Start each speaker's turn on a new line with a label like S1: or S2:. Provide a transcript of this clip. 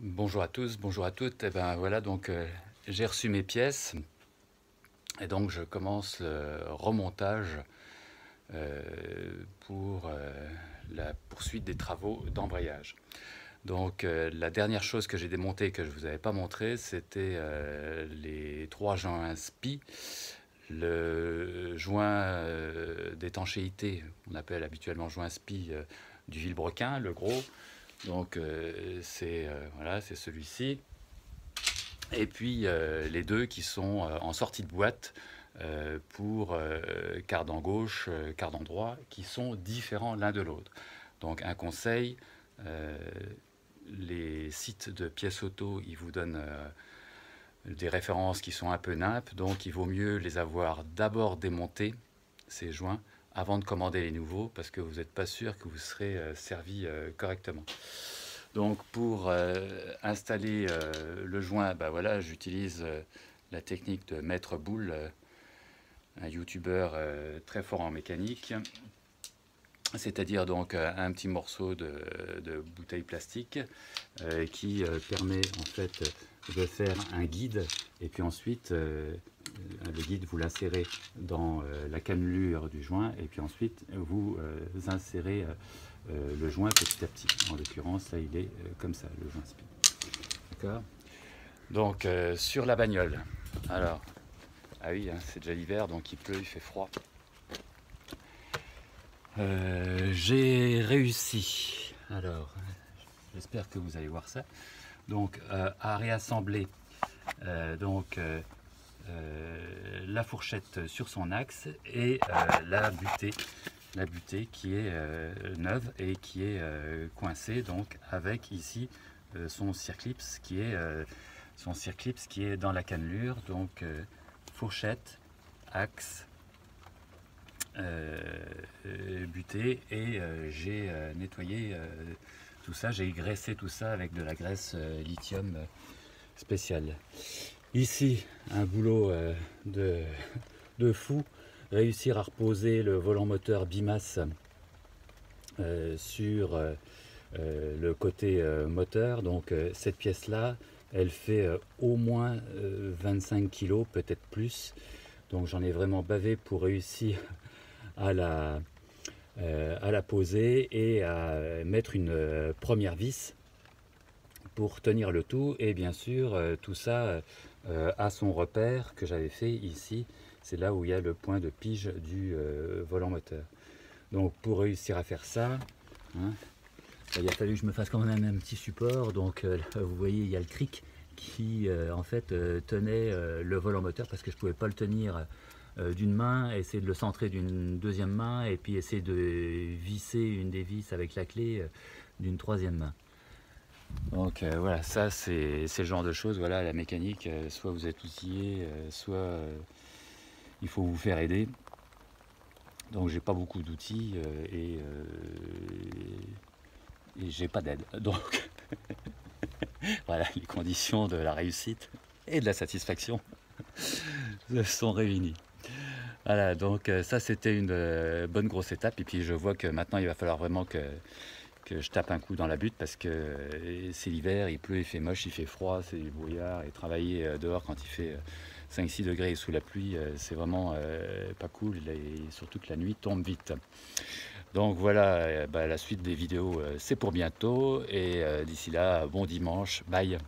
S1: Bonjour à tous, bonjour à toutes. Et ben voilà, donc j'ai reçu mes pièces et donc je commence le remontage euh, pour la poursuite des travaux d'embrayage. Donc la dernière chose que j'ai démontée que je ne vous avais pas montré, c'était les trois joints SPI, le joint d'étanchéité, on appelle habituellement joint SPI du vilebrequin, le gros. Donc c'est voilà, c'est celui-ci. Et puis les deux qui sont en sortie de boîte pour cardan gauche, cardan droit, qui sont différents l'un de l'autre. Donc un conseil, euh, les sites de pièces auto, ils vous donnent des références qui sont un peu nimpes, donc il vaut mieux les avoir d'abord démontés, ces joints, avant de commander les nouveaux, parce que vous n'êtes pas sûr que vous serez servi correctement. Donc pour installer le joint, bah voilà, j'utilise la technique de Maître Boule, un youtubeur très fort en mécanique, c'est-à-dire donc un petit morceau de bouteille plastique qui permet en fait de faire un guide, et puis ensuite le guide vous l'insérez dans la cannelure du joint, et puis ensuite vous insérez le joint petit à petit. En l'occurrence là il est comme ça, le joint SPI. D'accord. Donc sur la bagnole, alors ah oui hein, c'est déjà l'hiver donc il pleut, il fait froid. J'ai réussi, alors j'espère que vous allez voir ça, donc à réassembler donc la fourchette sur son axe et la butée qui est neuve et qui est coincée, donc avec ici son circlips qui est dans la cannelure, donc fourchette, axe, butée, et j'ai nettoyé tout ça, j'ai graissé tout ça avec de la graisse lithium spéciale. Ici, un boulot de fou, réussir à reposer le volant moteur bimasse sur le côté moteur. Donc cette pièce-là, elle fait au moins 25 kg, peut-être plus. Donc j'en ai vraiment bavé pour réussir à la poser et à mettre une première vis pour tenir le tout. Et bien sûr, tout ça à son repère que j'avais fait ici. C'est là où il y a le point de pige du volant moteur. Donc pour réussir à faire ça, hein, il a fallu que je me fasse quand même un petit support. Donc là, vous voyez, il y a le cric qui en fait tenait le volant moteur, parce que je ne pouvais pas le tenir d'une main, essayer de le centrer d'une deuxième main, et puis essayer de visser une des vis avec la clé d'une troisième main. Donc voilà, ça c'est le genre de choses, voilà, la mécanique, soit vous êtes outillé, soit il faut vous faire aider. Donc j'ai pas beaucoup d'outils et j'ai pas d'aide. Donc voilà, les conditions de la réussite et de la satisfaction sont réunies. Voilà, donc ça c'était une bonne grosse étape, et puis je vois que maintenant il va falloir vraiment que je tape un coup dans la butte, parce que c'est l'hiver, il pleut, il fait moche, il fait froid, c'est du brouillard, et travailler dehors quand il fait 5-6 degrés et sous la pluie, c'est vraiment pas cool, et surtout que la nuit tombe vite. Donc voilà, bah, la suite des vidéos c'est pour bientôt, et d'ici là, bon dimanche, bye.